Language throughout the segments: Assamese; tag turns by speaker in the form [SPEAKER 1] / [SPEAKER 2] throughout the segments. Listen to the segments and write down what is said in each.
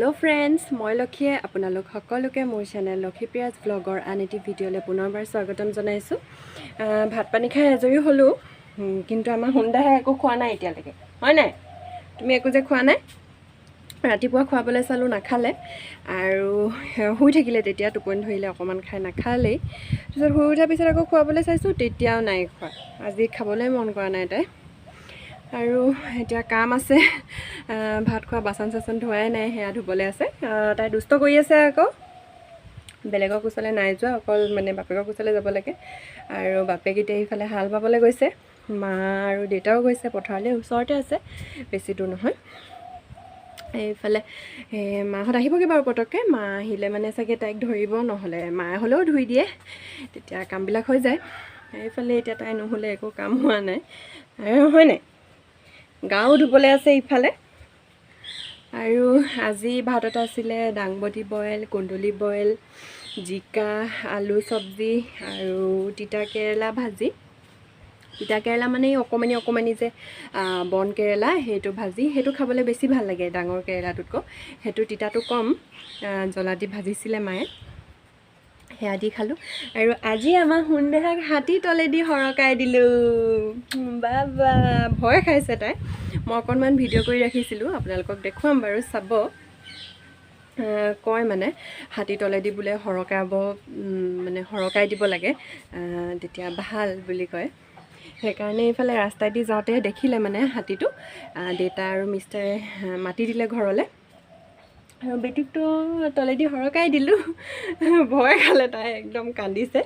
[SPEAKER 1] हेलो फ्रेंड्स मैं लक्षीये आपनालोक सकलोके मोर चेनेल लक्षीप्रियाज ब्लगर आन एटी भिडिओले पुनरबार स्वागतम जनाइছোঁ। भात पानी खाई आजरी हलो किन्तु आमार हुंदाहे एको खोৱা নাই एतियालेके হয় নাই তুমি একো যে খোৱা নাই ৰাতিপুৱা খোৱাবলে চালো নাখালে আৰু শুই থাকিলে তেতিয়া টোপনি ধৰিলে অকমান খাই নাখালে তাৰপিছত শুই উঠাৰ পিছত আকৌ খোৱাবলে চাইছো তেতিয়াও নাই খোৱা আজি খাবলৈ মন কৰা নাই তাই আৰু এতিয়া কাম আছে ভাত খোৱা বাসন চাসন ধোৱাই নাই হেয়া ধুবলে আছে তাই দুষ্ট কৰি আছে আকৌ বেলেগৰ কুচলে নাই যোৱা অকল মানে বাপেকৰ কুচলে যাব লাগে আৰু বাপেকিতে ইফালে হাল বাবলে গৈছে মা আৰু দেউতাও গৈছে পথাৰলে ওচৰতে আছে বেছি দূৰ নহয় এইফালে মাহত আহিবগে বাৰু পটককে মা আহিলে মানে চাগে তাইক ধৰিব নহলে মা হলেও ধুই দিয়ে তেতিয়া কামবিলাক হৈ যায় এইফালে এতিয়া তাই নহলে একো কাম হোৱা নাই আৰু হয় নাই গাও ধুবলে আছে ইফালে আৰু আজি ভাতত আছিলে ডাংবডি বয়েল কুন্দুলি বয়েল জিকা আলু সবজি আৰু তিতা কেৰেলা ভাজি তিতা কেৰেলা মানে অকমানি যে বন কেৰেলা হেতু ভাজি হেতু খাবলে বেছি ভাল লাগে ডাঙৰ কেৰেলাটোতকৈ হেতু তিতাটো কম জলা দি ভাজিছিলে মায়ে হেয়া দি খালো আৰু আজি আমাৰ হুন্দেহাক হাতি তলে দি হৰকাই দিলো বাবা ভয় খাইছে তাই মই অকনমান ভিডিও কৰি ৰাখিছিলো আপোনালোকক দেখুৱাম বাৰু চাব কয় মানে হাতি তলে দি বুলে হৰকাব মানে হৰকাই দিব লাগে তেতিয়া ভাল বুলি কয় সেইকাৰণে ইফালে ৰাস্তা দি যাওঁতে দেখিলে মানে হাতিটো দেতা আৰু মিষ্টাৰে মাটি দিলে ঘৰলে আৰু বেটিকটো তলেদি হৰকাই দিলো ভয় খালে তাই একদম কান্দিছে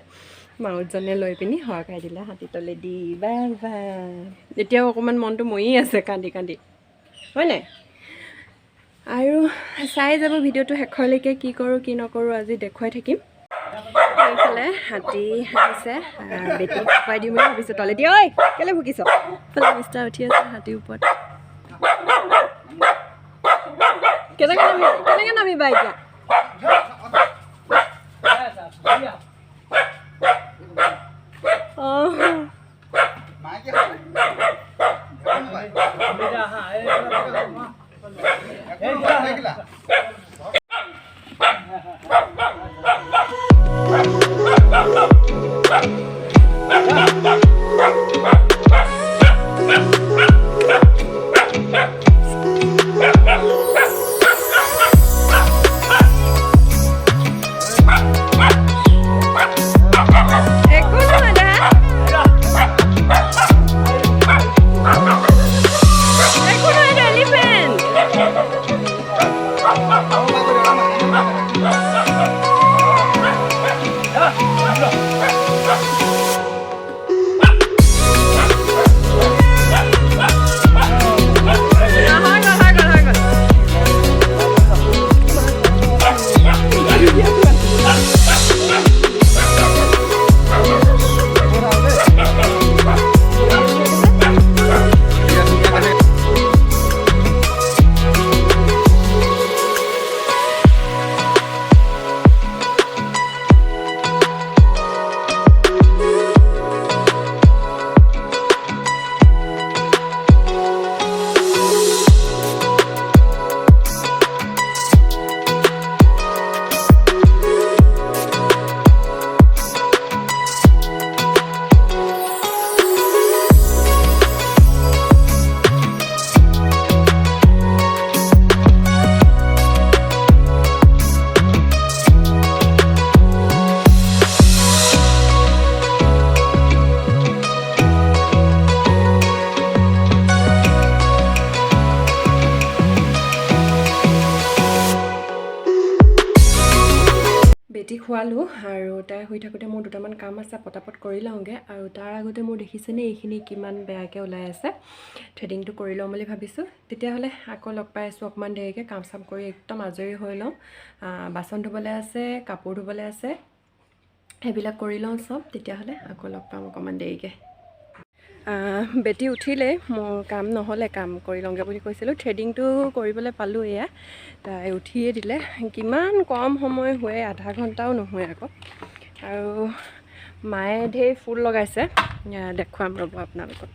[SPEAKER 1] মাউতজনে লৈ পিনি হৰকাই দিলে হাতি তলেদি বাবা এতিয়াও অকমান মনটো মৰি আছে কান্দি কান্দি হয় নাই আৰু চাই যাব ভিডিওটো শেষলৈকে কি কৰো কি নকৰো আজি দেখুৱাই থাকিম এইফালে হাতি আহিছে বেটি খুৱাই দিম বুলি ভাবিছো তলেদি ঐ কেলে ভুকিছ ফলে মিষ্টাৰ উঠি আছে হাতিৰ ওপৰত কেনেকে নামিবা এতিয়া বেটি খোৱালো আৰু তাই শুই থাকোঁতে মোৰ দুটামান কাম আছে পটাপট কৰি লওঁগে আৰু তাৰ আগতে মোৰ দেখিছেনে এইখিনি কিমান বেয়াকৈ ওলাই আছে থ্ৰেডিংটো কৰি লওঁ বুলি ভাবিছোঁ তেতিয়াহ'লে আকৌ লগ পাই আছোঁ অকণমান দেৰিকৈ কাম চাম কৰি একদম আজৰি হৈ লওঁ বাচন ধুবলৈ আছে কাপোৰ ধুবলৈ আছে সেইবিলাক কৰি লওঁ চব তেতিয়াহ'লে আকৌ লগ পাম অকণমান দেৰিকৈ বেটি উঠিলে মোৰ কাম নহ'লে কাম কৰি লওঁগে বুলি কৈছিলোঁ থ্ৰেডিংটো কৰিবলৈ পালোঁ এয়া তাই উঠিয়ে দিলে কিমান কম সময় হৈ আধা ঘণ্টাও নহয় আকৌ আৰু মায়ে ঢেৰ ফুল লগাইছে দেখুৱাম ৰ'ব আপোনালোকক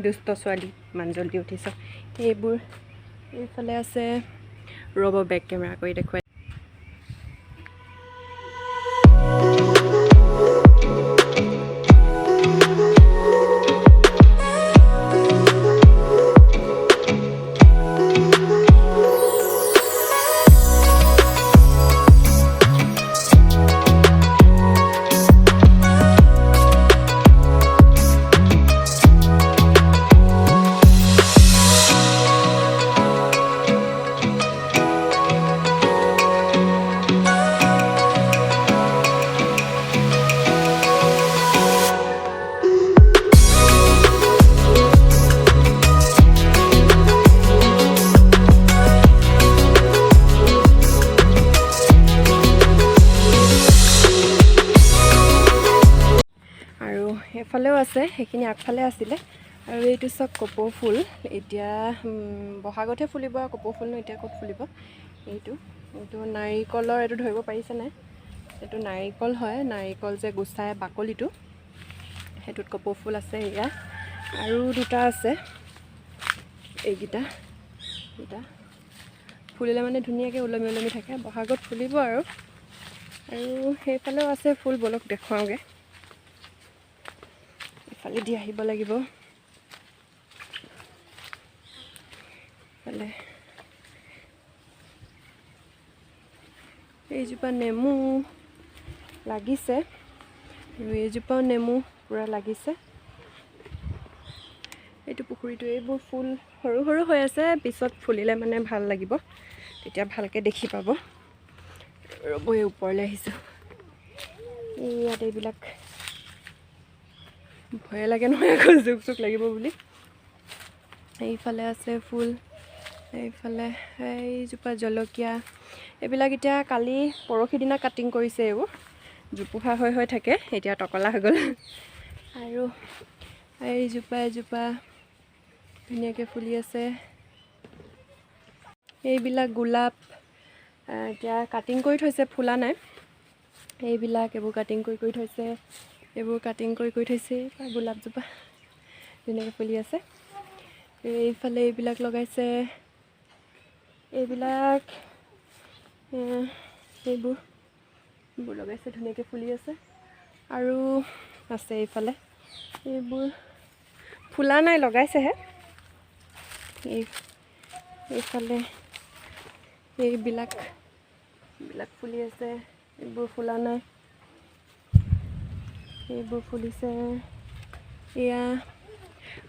[SPEAKER 1] দুষ্ট ছোৱালী ইমান জলদি উঠিছ এইবোৰ এইফালে আছে ৰ'ব বেক কেমেৰা কৰি দেখুৱাই এফালেও আছে সেইখিনি আগফালে আছিলে আৰু এইটো চব কপৌ ফুল এতিয়া বহাগতহে ফুলিব আৰু কপৌ ফুলনো এতিয়া ক'ত ফুলিব এইটো নাৰিকলৰ এইটো ধৰিব পাৰিছে নাই এইটো নাৰিকল হয় নাৰিকল যে গুচাই বাকলিটো সেইটোত কপৌ ফুল আছে এয়া আৰু দুটা আছে এইকেইটা ফুলিলে মানে ধুনীয়াকৈ ওলমি ওলমি থাকে বহাগত ফুলিব আৰু সেইফালেও আছে ফুল বলক দেখুৱাওঁগৈ ফালে দি আহিব লাগিব ফালে এইজোপা নেমু লাগিছে আৰু এইজোপাও নেমু পূৰা লাগিছে এইটো পুখুৰীটো এইবোৰ ফুল সৰু সৰু হৈ আছে পিছত ফুলিলে মানে ভাল লাগিব তেতিয়া ভালকৈ দেখি পাব ৰ'ব এই ওপৰলৈ আহিছোঁ ইয়াত এইবিলাক ভয় লাগে নহয় আকৌ জোক লাগিব বুলি এইফালে আছে ফুল এইফালে এইজোপা জলকীয়া এইবিলাক এতিয়া কালি পৰহি দিনা কাটিং কৰিছে এইবোৰ জোপোহা হৈ থাকে এতিয়া টকলা হৈ গ'ল আৰু এজোপা ধুনীয়াকৈ ফুলি আছে এইবিলাক গোলাপ এতিয়া কাটিং কৰি থৈছে ফুলা নাই এইবোৰ কাটিং কৰি থৈছে এইবোৰ কাটিং কৰি থৈছে গোলাপজোপা ধুনীয়াকৈ ফুলি আছে এইফালে এইবিলাক লগাইছে এইবোৰ লগাইছে ধুনীয়াকৈ ফুলি আছে আৰু আছে এইফালে এইবোৰ ফুলা নাই লগাইছেহে এইফালে এইবিলাক ফুলি আছে এইবোৰ ফুলা নাই এইবোৰ ফুলিছে এয়া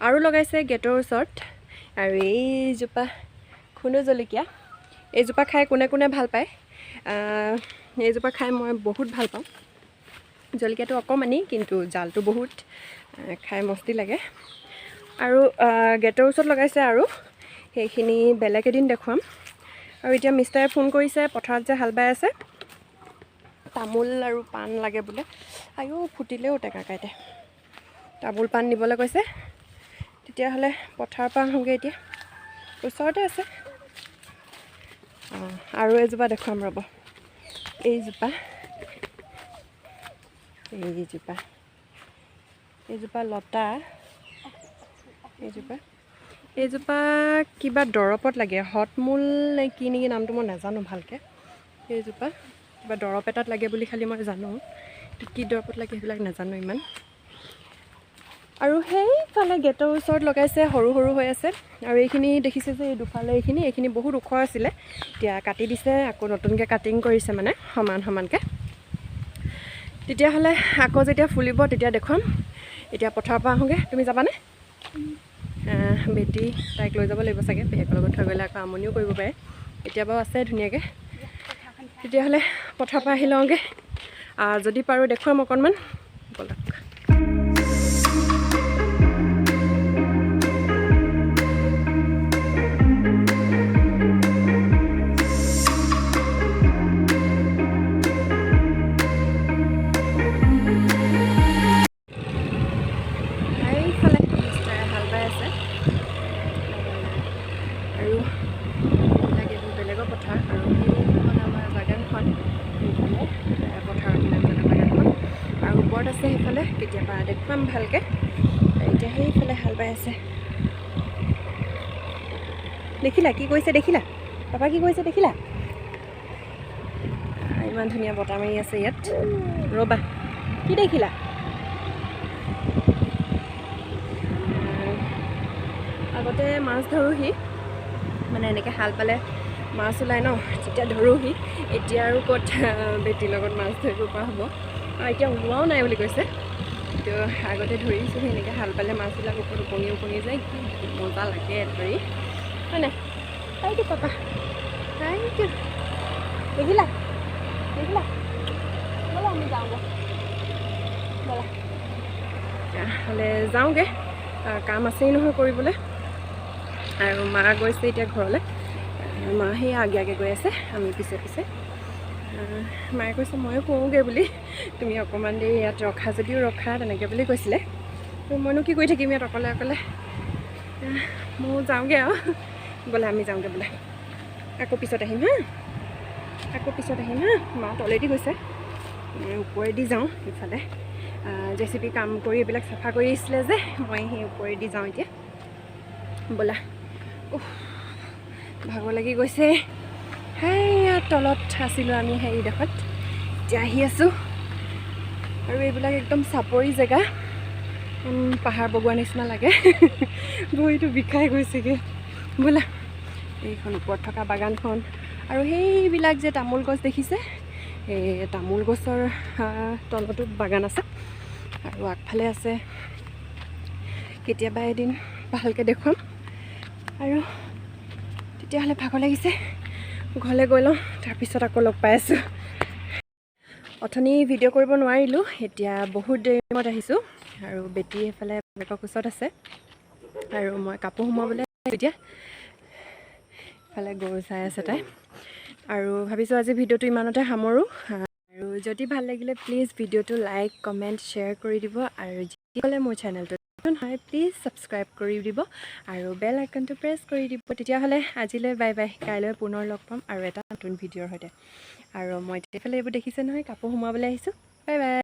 [SPEAKER 1] আৰু লগাইছে গেটৰ ওচৰত আৰু এইজোপা খুনু জলকীয়া এইজোপা খাই কোনে কোনে ভাল পায় এইজোপা খাই মই বহুত ভাল পাওঁ জলকীয়াটো অকণমানি কিন্তু জালটো বহুত খাই মস্তি লাগে আৰু গেটৰ ওচৰত লগাইছে আৰু সেইখিনি বেলেগ এদিন দেখুৱাম আৰু এতিয়া মিষ্টাৰে ফোন কৰিছে পথাৰত যে হাল বাই আছে তামোল আৰু পাণ লাগে বোলে আয়ো ফুটিলেও টেকা কাইতে তামোল পাণ নিবলৈ কৈছে তেতিয়াহ'লে পথাৰৰ পৰা আহোঁগৈ এতিয়া ওচৰতে আছে আৰু এজোপা দেখুৱাম ৰ'ব এইজোপা লতা এইজোপা কিবা দৰৱত লাগে হতমূল নে কি নেকি নামটো মই নাজানো ভালকৈ এইজোপা কিবা দৰৱ এটাত লাগে বুলি খালি মই জানো কি দৰৱত লাগে সেইবিলাক নাজানো ইমান আৰু সেইফালে গেটৰ ওচৰত লগাইছে সৰু হৈ আছে আৰু এইখিনি দেখিছে যে এই দুফালে এইখিনি বহুত ওখ আছিলে এতিয়া কাটি দিছে আকৌ নতুনকৈ কাটিং কৰিছে মানে সমানকৈ তেতিয়াহ'লে আকৌ যেতিয়া ফুলিব তেতিয়া দেখুৱাম এতিয়া পথাৰৰ পৰা আহোঁগৈ তুমি যাবানে বেটি তাইক লৈ যাব লাগিব চাগে পেহেকৰ লগত থৈ গ'লে আকৌ আমনিও কৰিব পাৰে এতিয়া বাৰু আছে ধুনীয়াকৈ তেতিয়াহ'লে পথাৰৰ পৰা আহি লওঁগৈ যদি পাৰোঁ দেখুৱাম অকণমান ব'লক আছে সেইফালে কেতিয়াবা দেখুৱাম ভালকৈ এতিয়া সেইফালে হাল বাই আছে দেখিলা কি কৈছে দেখিলা পাপা কি কৈছে দেখিলা ইমান ধুনীয়া বতাহ মাৰি আছে ইয়াত ৰ'বা কি দেখিলা আগতে মাছ ধৰোহি মানে এনেকৈ হাল পালে মাছ ওলাই ন তেতিয়া ধৰোহি এতিয়া আৰু ক'ত বেটিৰ লগত মাছ ধৰিব পৰা হ'ব আৰু এতিয়া ওলোৱাও নাই বুলি কৈছে তো আগতে ধৰিছোঁ সেনেকৈ হাল পালে মাছবিলাক ওপৰত উপঙি যায় কি মজা লাগে ধৰি হয় নাই তাইটো পাপা তাইটো দেখিলা দেখিলা ব'লা আমি যাওঁগৈ ব'লা তেতিয়াহ'লে যাওঁগৈ কাম আছেই নহয় কৰিবলৈ আৰু মা গৈছে এতিয়া ঘৰলৈ মা সেই আগে আগে গৈ আছে আমি পিছে পিছে মায়ে কৈছে ময়ো কৰোঁগৈ বুলি তুমি অকণমান দেৰি ইয়াত ৰখা যদিও ৰখা তেনেকৈ বুলি কৈছিলে তো মইনো কি কৰি থাকিম ইয়াত অকলে অকলে ময়ো যাওঁগৈ আৰু বোলে আমি যাওঁগৈ বোলে আকৌ পিছত আহিম হা আকৌ পিছত আহিম হা মা তলেদি গৈছে ওপৰেদি যাওঁ ইফালে জেচিপি কাম কৰি এইবিলাক চাফা কৰি আহিছিলে যে মই সেই ওপৰেদি যাওঁ এতিয়া বোলা ভাগৰ লাগি গৈছে সেয়া তলত আছিলোঁ আমি হেৰিডোখৰত এতিয়া আহি আছোঁ আৰু এইবিলাক একদম চাপৰি জেগা পাহাৰ বগোৱা নিচিনা লাগে ভৰিটো বিষাই গৈছেগৈ বোলা এইখন ওপৰত থকা বাগানখন আৰু সেইবিলাক যে তামোল গছ দেখিছে এই তামোল গছৰ তলতো বাগান আছে আৰু আগফালে আছে কেতিয়াবা এদিন ভালকৈ দেখুৱাম আৰু তেতিয়াহ'লে ভাগৰ লাগিছে ঘৰলৈ গৈ লওঁ তাৰপিছত আকৌ লগ পাই আছোঁ অথনি ভিডিঅ' কৰিব নোৱাৰিলোঁ এতিয়া বহুত দেৰি মূৰত আহিছোঁ আৰু বেটি এইফালে বেলেগৰ কোচত আছে আৰু মই কাপোৰ সোমাবলৈ এতিয়া ইফালে গৰু চাই আছে তাই আৰু ভাবিছোঁ আজি ভিডিঅ'টো ইমানতে সামৰোঁ আৰু যদি ভাল লাগিলে প্লিজ ভিডিঅ'টো লাইক কমেণ্ট শ্বেয়াৰ কৰি দিব আৰু যিসকলে মোৰ চেনেলটো হয় প্লিজ ছাবস্ক্ৰাইব কৰি দিব আৰু বেল আইকনটো প্ৰেছ কৰি দিব তেতিয়াহ'লে আজিলৈ বাই বাই কাইলৈ পুনৰ লগ পাম আৰু এটা নতুন ভিডিঅ'ৰ সৈতে আৰু মই তেতিয়াহ'লে এইবোৰ দেখিছে নহয় কাপোৰ সোমাবলৈ আহিছোঁ বাই বাই